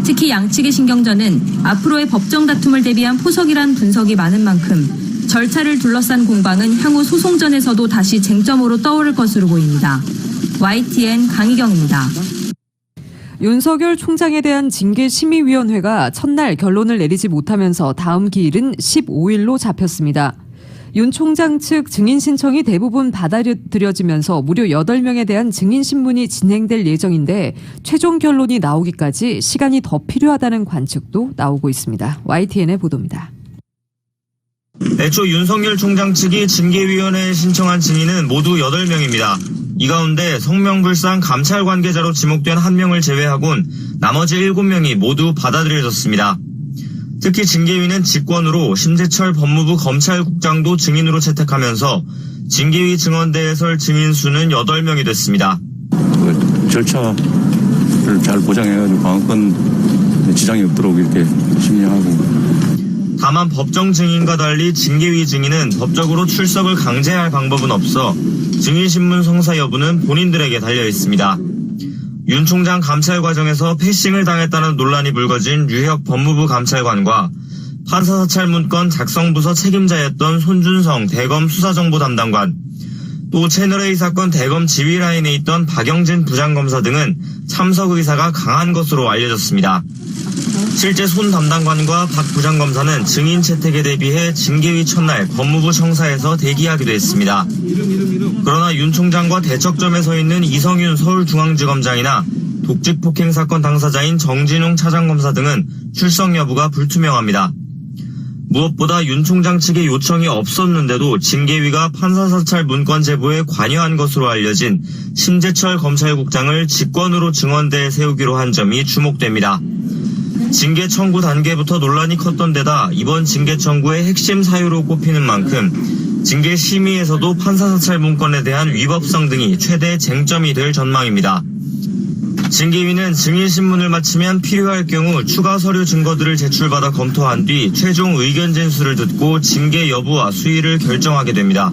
특히 양측의 신경전은 앞으로의 법정 다툼을 대비한 포석이란 분석이 많은 만큼 절차를 둘러싼 공방은 향후 소송전에서도 다시 쟁점으로 떠오를 것으로 보입니다. YTN 강희경입니다. 윤석열 총장에 대한 징계심의위원회가 첫날 결론을 내리지 못하면서 다음 기일은 15일로 잡혔습니다. 윤 총장 측 증인 신청이 대부분 받아들여지면서 무려 8명에 대한 증인 신문이 진행될 예정인데 최종 결론이 나오기까지 시간이 더 필요하다는 관측도 나오고 있습니다. YTN의 보도입니다. 애초 윤석열 총장 측이 징계위원회에 신청한 증인은 모두 8명입니다. 이 가운데 성명불상 감찰 관계자로 지목된 1명을 제외하곤 나머지 7명이 모두 받아들여졌습니다. 특히 징계위는 직권으로 심재철 법무부 검찰국장도 증인으로 채택하면서 징계위 증언대에 설 증인 수는 8명이 됐습니다. 절차를 잘 보장해가지고 방어권 지장이 없도록 이렇게 심의하고. 다만 법정 증인과 달리 징계위 증인은 법적으로 출석을 강제할 방법은 없어 증인신문 성사 여부는 본인들에게 달려 있습니다. 윤 총장 감찰 과정에서 패싱을 당했다는 논란이 불거진 류혁 법무부 감찰관과 판사사찰 문건 작성부서 책임자였던 손준성 대검 수사정보 담당관, 또 채널A 사건 대검 지휘라인에 있던 박영진 부장검사 등은 참석 의사가 강한 것으로 알려졌습니다. 실제 손 담당관과 박 부장검사는 증인 채택에 대비해 징계위 첫날 법무부 청사에서 대기하기도 했습니다. 그러나 윤 총장과 대척점에 서 있는 이성윤 서울중앙지검장이나 독직폭행 사건 당사자인 정진웅 차장검사 등은 출석 여부가 불투명합니다. 무엇보다 윤 총장 측의 요청이 없었는데도 징계위가 판사사찰 문건 제보에 관여한 것으로 알려진 심재철 검찰국장을 직권으로 증언대에 세우기로 한 점이 주목됩니다. 징계 청구 단계부터 논란이 컸던 데다 이번 징계 청구의 핵심 사유로 꼽히는 만큼 징계 심의에서도 판사사찰 문건에 대한 위법성 등이 최대 쟁점이 될 전망입니다. 징계위는 증인신문을 마치면 필요할 경우 추가 서류 증거들을 제출받아 검토한 뒤 최종 의견 진술을 듣고 징계 여부와 수위를 결정하게 됩니다.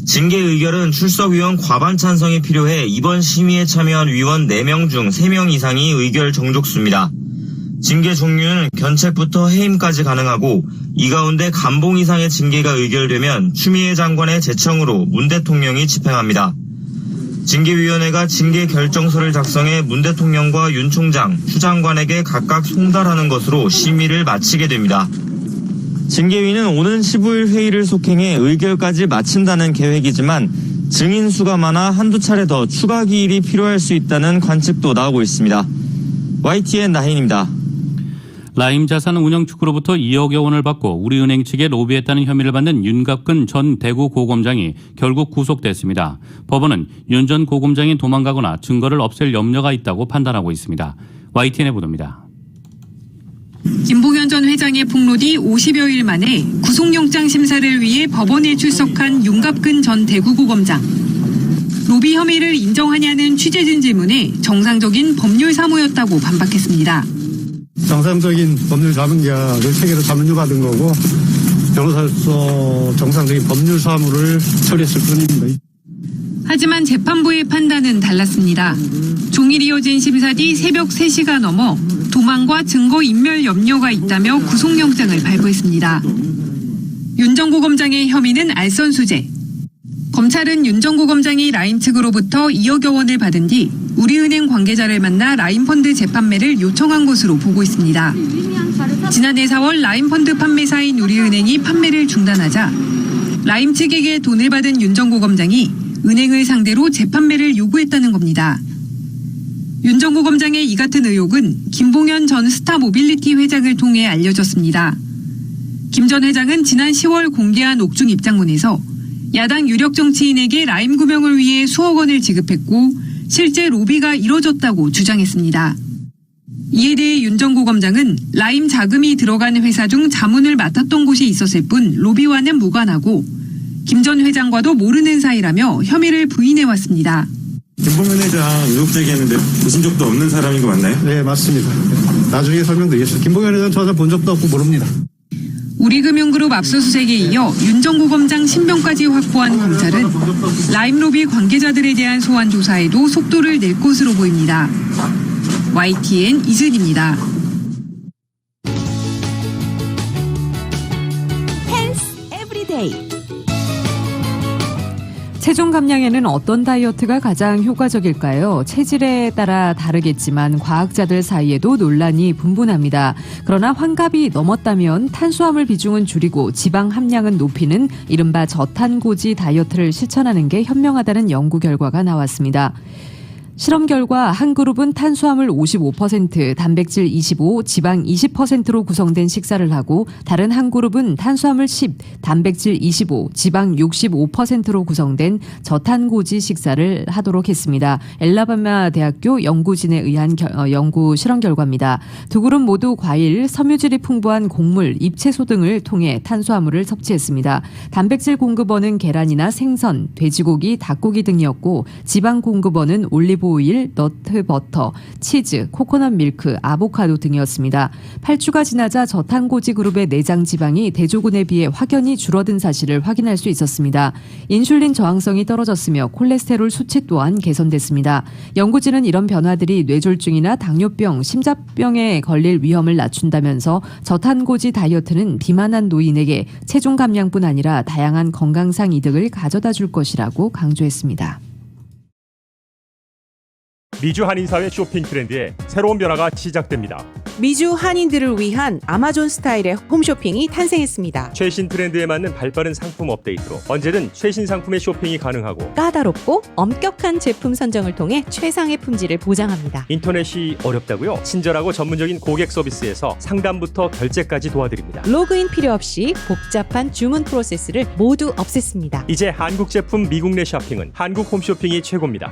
징계 의결은 출석위원 과반 찬성이 필요해 이번 심의에 참여한 위원 4명 중 3명 이상이 의결 정족수입니다. 징계 종류는 견책부터 해임까지 가능하고 이 가운데 감봉 이상의 징계가 의결되면 추미애 장관의 제청으로 문 대통령이 집행합니다. 징계위원회가 징계 결정서를 작성해 문 대통령과 윤 총장, 추 장관에게 각각 송달하는 것으로 심의를 마치게 됩니다. 징계위는 오는 15일 회의를 속행해 의결까지 마친다는 계획이지만 증인 수가 많아 한두 차례 더 추가 기일이 필요할 수 있다는 관측도 나오고 있습니다. YTN 나혜인입니다. 라임자산 운영 측으로부터 2억여 원을 받고 우리은행 측에 로비했다는 혐의를 받는 윤갑근 전 대구 고검장이 결국 구속됐습니다. 법원은 윤 전 고검장이 도망가거나 증거를 없앨 염려가 있다고 판단하고 있습니다. YTN의 보도입니다. 김봉현 전 회장의 폭로 뒤 50여일 만에 구속영장 심사를 위해 법원에 출석한 윤갑근 전 대구고검장. 로비 혐의를 인정하냐는 취재진 질문에 정상적인 법률 사무였다고 반박했습니다. 정상적인 법률 자문계약을 체계로 자문유받은 거고 변호사로서 정상적인 법률 사무를 처리했을 뿐입니다. 하지만 재판부의 판단은 달랐습니다. 종일 이어진 심사 뒤 새벽 3시가 넘어 도망과 증거인멸 염려가 있다며 구속영장을 발부했습니다. 윤 전 고검장의 혐의는 알선수재. 검찰은 윤 전 고검장이 라임 측으로부터 2억여 원을 받은 뒤 우리은행 관계자를 만나 라임펀드 재판매를 요청한 것으로 보고 있습니다. 지난해 4월 라임펀드 판매사인 우리은행이 판매를 중단하자 라임 측에게 돈을 받은 윤정구 검장이 은행을 상대로 재판매를 요구했다는 겁니다. 윤정구 검장의 이 같은 의혹은 김봉현 전 스타모빌리티 회장을 통해 알려졌습니다. 김 전 회장은 지난 10월 공개한 옥중 입장문에서 야당 유력 정치인에게 라임 구명을 위해 수억 원을 지급했고 실제 로비가 이뤄졌다고 주장했습니다. 이에 대해 윤정구 검장은 라임 자금이 들어간 회사 중 자문을 맡았던 곳이 있었을 뿐 로비와는 무관하고 김 전 회장과도 모르는 사이라며 혐의를 부인해왔습니다. 김봉현 회장 의혹 제기했는데 보신 적도 없는 사람인 거 맞나요? 네, 맞습니다. 나중에 설명드리겠습니다. 김봉현 회장 전혀 본 적도 없고 모릅니다. 우리금융그룹 압수수색에 이어 윤정구 검장 신병까지 확보한 검찰은 라임로비 관계자들에 대한 소환 조사에도 속도를 낼 것으로 보입니다. YTN 이슬입니다. 헬스 에브리데이. 체중 감량에는 어떤 다이어트가 가장 효과적일까요? 체질에 따라 다르겠지만 과학자들 사이에도 논란이 분분합니다. 그러나 환갑이 넘었다면 탄수화물 비중은 줄이고 지방 함량은 높이는 이른바 저탄고지 다이어트를 실천하는 게 현명하다는 연구 결과가 나왔습니다. 실험 결과 한 그룹은 탄수화물 55%, 단백질 25, 지방 20%로 구성된 식사를 하고 다른 한 그룹은 탄수화물 10, 단백질 25, 지방 65%로 구성된 저탄고지 식사를 하도록 했습니다. 엘라바마 대학교 연구진에 의한 연구 실험 결과입니다. 두 그룹 모두 과일, 섬유질이 풍부한 곡물, 잎채소 등을 통해 탄수화물을 섭취했습니다. 단백질 공급원은 계란이나 생선, 돼지고기, 닭고기 등이었고 지방 공급원은 올리브 오일, 너트 버터, 치즈, 코코넛 밀크, 아보카도 등이었습니다. 8주가 지나자 저탄고지 그룹의 내장 지방이 대조군에 비해 확연히 줄어든 사실을 확인할 수 있었습니다. 인슐린 저항성이 떨어졌으며 콜레스테롤 수치 또한 개선됐습니다. 연구진은 이런 변화들이 뇌졸중이나 당뇨병, 심장병에 걸릴 위험을 낮춘다면서 저탄고지 다이어트는 비만한 노인에게 체중 감량뿐 아니라 다양한 건강상 이득을 가져다 줄 것이라고 강조했습니다. 미주 한인사회 쇼핑 트렌드에 새로운 변화가 시작됩니다. 미주 한인들을 위한 아마존 스타일의 홈쇼핑이 탄생했습니다. 최신 트렌드에 맞는 발빠른 상품 업데이트로 언제든 최신 상품의 쇼핑이 가능하고 까다롭고 엄격한 제품 선정을 통해 최상의 품질을 보장합니다. 인터넷이 어렵다고요? 친절하고 전문적인 고객 서비스에서 상담부터 결제까지 도와드립니다. 로그인 필요 없이 복잡한 주문 프로세스를 모두 없앴습니다. 이제 한국 제품 미국 내 쇼핑은 한국 홈쇼핑이 최고입니다.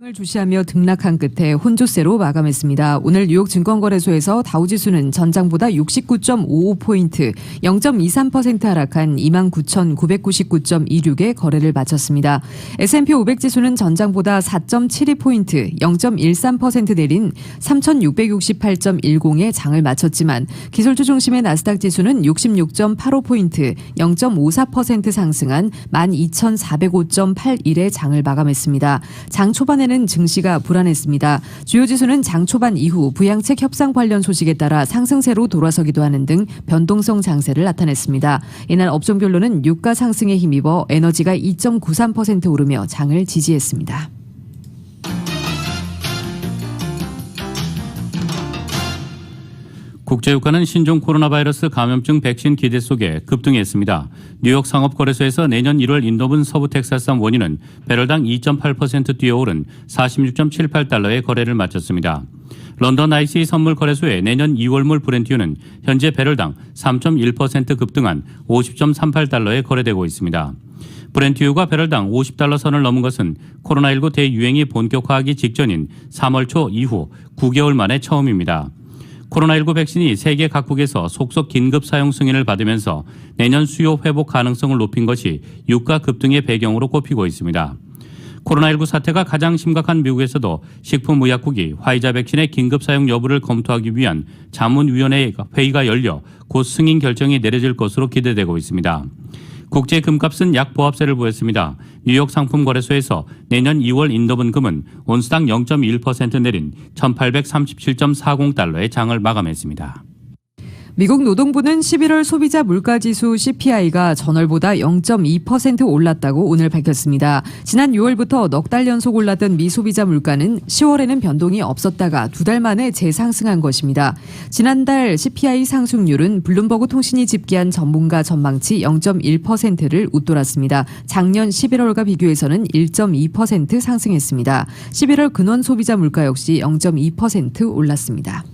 을 주시하며 등락한 끝에 혼조세로 마감했습니다. 오늘 뉴욕 증권거래소에서 다우지수는 전장보다 69.55포인트, 0.23% 하락한 29,999.26의 거래를 마쳤습니다. S&P 500지수는 전장보다 4.72포인트, 0.13% 내린 3,668.10의 장을 마쳤지만 기술주 중심의 나스닥 지수는 66.85포인트, 0.54% 상승한 12,405.81의 장을 마감했습니다. 장 초반에는 증시가 불안했습니다. 주요 지수는 장 초반 이후 부양책 협상 관련 소식에 따라 상승세로 돌아서기도 하는 등 변동성 장세를 나타냈습니다. 이날 업종별로는 유가 상승에 힘입어 에너지가 2.93% 오르며 장을 지지했습니다. 국제유가는 신종 코로나 바이러스 감염증 백신 기대 속에 급등했습니다. 뉴욕 상업거래소에서 내년 1월 인도분 서부 텍사스산 원유는 배럴당 2.8% 뛰어오른 46.78달러의 거래를 마쳤습니다. 런던 ICE 선물거래소의 내년 2월물 브렌트유는 현재 배럴당 3.1% 급등한 50.38달러에 거래되고 있습니다. 브렌트유가 배럴당 50달러 선을 넘은 것은 코로나19 대유행이 본격화하기 직전인 3월 초 이후 9개월 만에 처음입니다. 코로나19 백신이 세계 각국에서 속속 긴급 사용 승인을 받으면서 내년 수요 회복 가능성을 높인 것이 유가 급등의 배경으로 꼽히고 있습니다. 코로나19 사태가 가장 심각한 미국에서도 식품의약국이 화이자 백신의 긴급 사용 여부를 검토하기 위한 자문위원회 회의가 열려 곧 승인 결정이 내려질 것으로 기대되고 있습니다. 국제 금값은 약 보합세를 보였습니다. 뉴욕 상품거래소에서 내년 2월 인더분 금은 온스당 0.1% 내린 1837.40달러의 장을 마감했습니다. 미국 노동부는 11월 소비자 물가지수 CPI가 전월보다 0.2% 올랐다고 오늘 밝혔습니다. 지난 6월부터 넉 달 연속 올랐던 미소비자 물가는 10월에는 변동이 없었다가 2달 만에 재상승한 것입니다. 지난달 CPI 상승률은 블룸버그 통신이 집계한 전문가 전망치 0.1%를 웃돌았습니다. 작년 11월과 비교해서는 1.2% 상승했습니다. 11월 근원 소비자 물가 역시 0.2% 올랐습니다.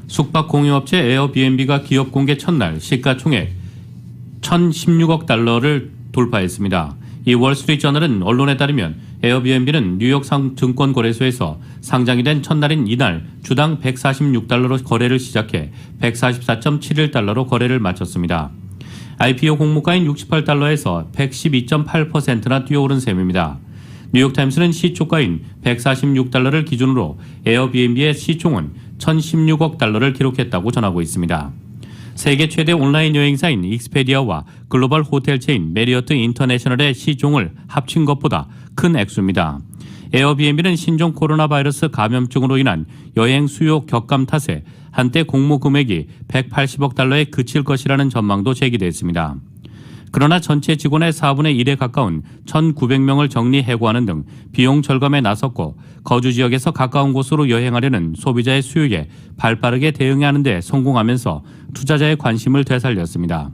숙박 공유업체 에어비앤비가 기업 공개 첫날 시가총액 1,016억 달러를 돌파했습니다. 이 월스트리트저널은 언론에 따르면 에어비앤비는 뉴욕 증권거래소에서 상장이 된 첫날인 이날 주당 146달러로 거래를 시작해 144.71달러로 거래를 마쳤습니다. IPO 공모가인 68달러에서 112.8%나 뛰어오른 셈입니다. 뉴욕타임스는 시초가인 146달러를 기준으로 에어비앤비의 시총은 1,016억 달러를 기록했다고 전하고 있습니다. 세계 최대 온라인 여행사인 익스페디아와 글로벌 호텔 체인 메리어트 인터내셔널의 시총을 합친 것보다 큰 액수입니다. 에어비앤비는 신종 코로나 바이러스 감염증으로 인한 여행 수요 격감 탓에 한때 공모 금액이 180억 달러에 그칠 것이라는 전망도 제기됐습니다. 그러나 전체 직원의 4분의 1에 가까운 1,900명을 정리 해고하는 등 비용 절감에 나섰고 거주 지역에서 가까운 곳으로 여행하려는 소비자의 수요에 발빠르게 대응하는 데 성공하면서 투자자의 관심을 되살렸습니다.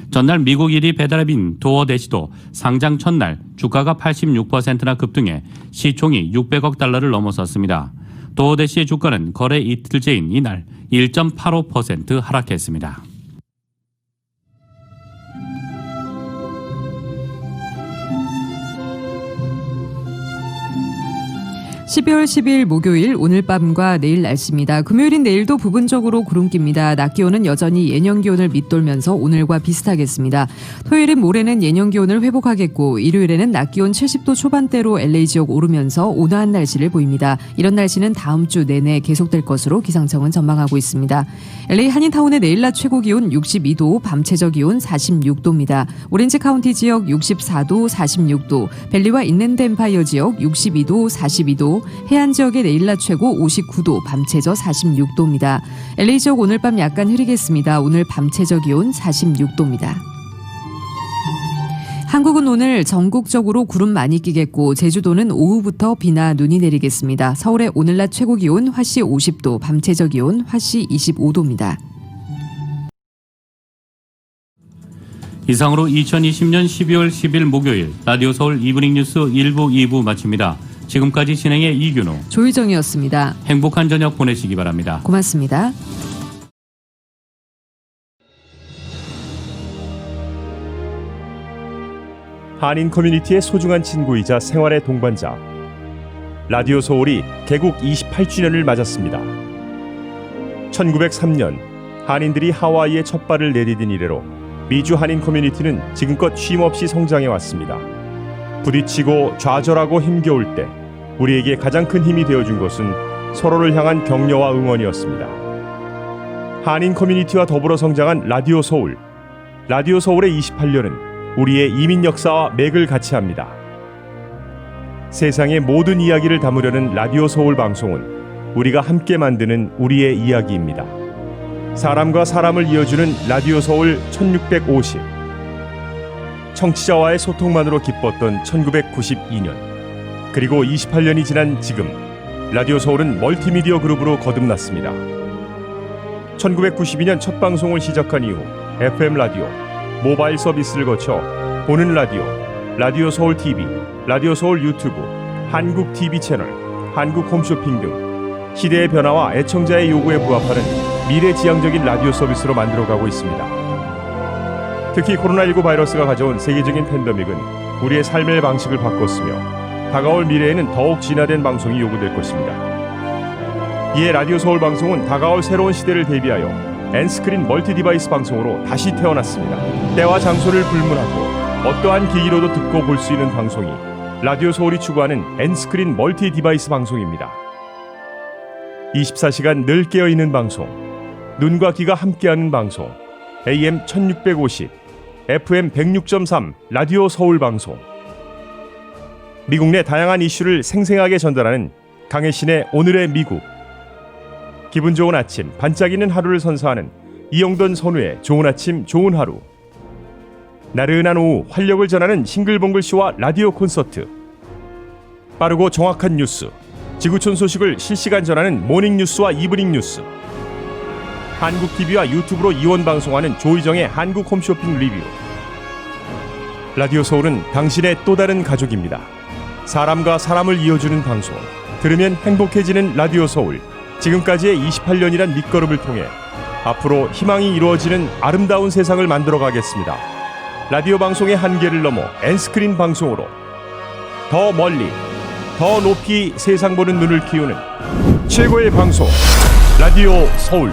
전날 미국 1위 배달앱인 도어대시도 상장 첫날 주가가 86%나 급등해 시총이 600억 달러를 넘어섰습니다. 도어대시의 주가는 거래 이틀째인 이날 1.85% 하락했습니다. 12월 10일 목요일 오늘 밤과 내일 날씨입니다. 금요일인 내일도 부분적으로 구름기입니다. 낮 기온은 여전히 예년 기온을 밑돌면서 오늘과 비슷하겠습니다. 토요일은 모레는 예년 기온을 회복하겠고 일요일에는 낮 기온 70도 초반대로 LA 지역 오르면서 온화한 날씨를 보입니다. 이런 날씨는 다음 주 내내 계속될 것으로 기상청은 전망하고 있습니다. LA 한인타운의 내일 낮 최고 기온 62도, 밤 최저 기온 46도입니다. 오렌지 카운티 지역 64도, 46도, 벨리와 인랜드 엠파이어 지역 62도, 42도, 해안 지역의 내일 낮 최고 59도, 밤 최저 46도입니다. LA 지역 오늘 밤 약간 흐리겠습니다. 오늘 밤 최저 기온 46도입니다. 한국은 오늘 전국적으로 구름 많이 끼겠고 제주도는 오후부터 비나 눈이 내리겠습니다. 서울의 오늘 낮 최고 기온 화씨 50도, 밤 최저 기온 화씨 25도입니다. 이상으로 2020년 12월 10일 목요일 라디오 서울 이브닝 뉴스 1부, 2부 마칩니다. 지금까지 진행의 이균호, 조희정이었습니다. 행복한 저녁 보내시기 바랍니다. 고맙습니다. 한인 커뮤니티의 소중한 친구이자 생활의 동반자 라디오 서울이 개국 28주년을 맞았습니다. 1903년 한인들이 하와이에 첫 발을 내디딘 이래로 미주 한인 커뮤니티는 지금껏 쉼없이 성장해 왔습니다. 부딪히고 좌절하고 힘겨울 때 우리에게 가장 큰 힘이 되어준 것은 서로를 향한 격려와 응원이었습니다. 한인 커뮤니티와 더불어 성장한 라디오 서울. 라디오 서울의 28년은 우리의 이민 역사와 맥을 같이 합니다. 세상의 모든 이야기를 담으려는 라디오 서울 방송은 우리가 함께 만드는 우리의 이야기입니다. 사람과 사람을 이어주는 라디오 서울 1650. 청취자와의 소통만으로 기뻤던 1992년. 그리고 28년이 지난 지금 라디오 서울은 멀티미디어 그룹으로 거듭났습니다. 1992년 첫 방송을 시작한 이후 FM 라디오, 모바일 서비스를 거쳐 보는 라디오, 라디오 서울 TV, 라디오 서울 유튜브, 한국 TV 채널, 한국 홈쇼핑 등 시대의 변화와 애청자의 요구에 부합하는 미래지향적인 라디오 서비스로 만들어가고 있습니다. 특히 코로나19 바이러스가 가져온 세계적인 팬데믹은 우리의 삶의 방식을 바꿨으며 다가올 미래에는 더욱 진화된 방송이 요구될 것입니다. 이에 라디오 서울 방송은 다가올 새로운 시대를 대비하여 N스크린 멀티 디바이스 방송으로 다시 태어났습니다. 때와 장소를 불문하고 어떠한 기기로도 듣고 볼 수 있는 방송이 라디오 서울이 추구하는 N스크린 멀티 디바이스 방송입니다. 24시간 늘 깨어있는 방송, 눈과 귀가 함께하는 방송, AM 1650, FM 106.3 라디오 서울 방송. 미국 내 다양한 이슈를 생생하게 전달하는 강혜신의 오늘의 미국. 기분 좋은 아침, 반짝이는 하루를 선사하는 이영돈 선우의 좋은 아침, 좋은 하루. 나른한 오후 활력을 전하는 싱글벙글쇼와 라디오 콘서트. 빠르고 정확한 뉴스, 지구촌 소식을 실시간 전하는 모닝뉴스와 이브닝 뉴스. 한국TV와 유튜브로 이원 방송하는 조희정의 한국 홈쇼핑 리뷰. 라디오 서울은 당신의 또 다른 가족입니다. 사람과 사람을 이어주는 방송, 들으면 행복해지는 라디오 서울. 지금까지의 28년이란 밑거름을 통해 앞으로 희망이 이루어지는 아름다운 세상을 만들어 가겠습니다. 라디오 방송의 한계를 넘어 N스크린 방송으로 더 멀리, 더 높이 세상 보는 눈을 키우는 최고의 방송, 라디오 서울.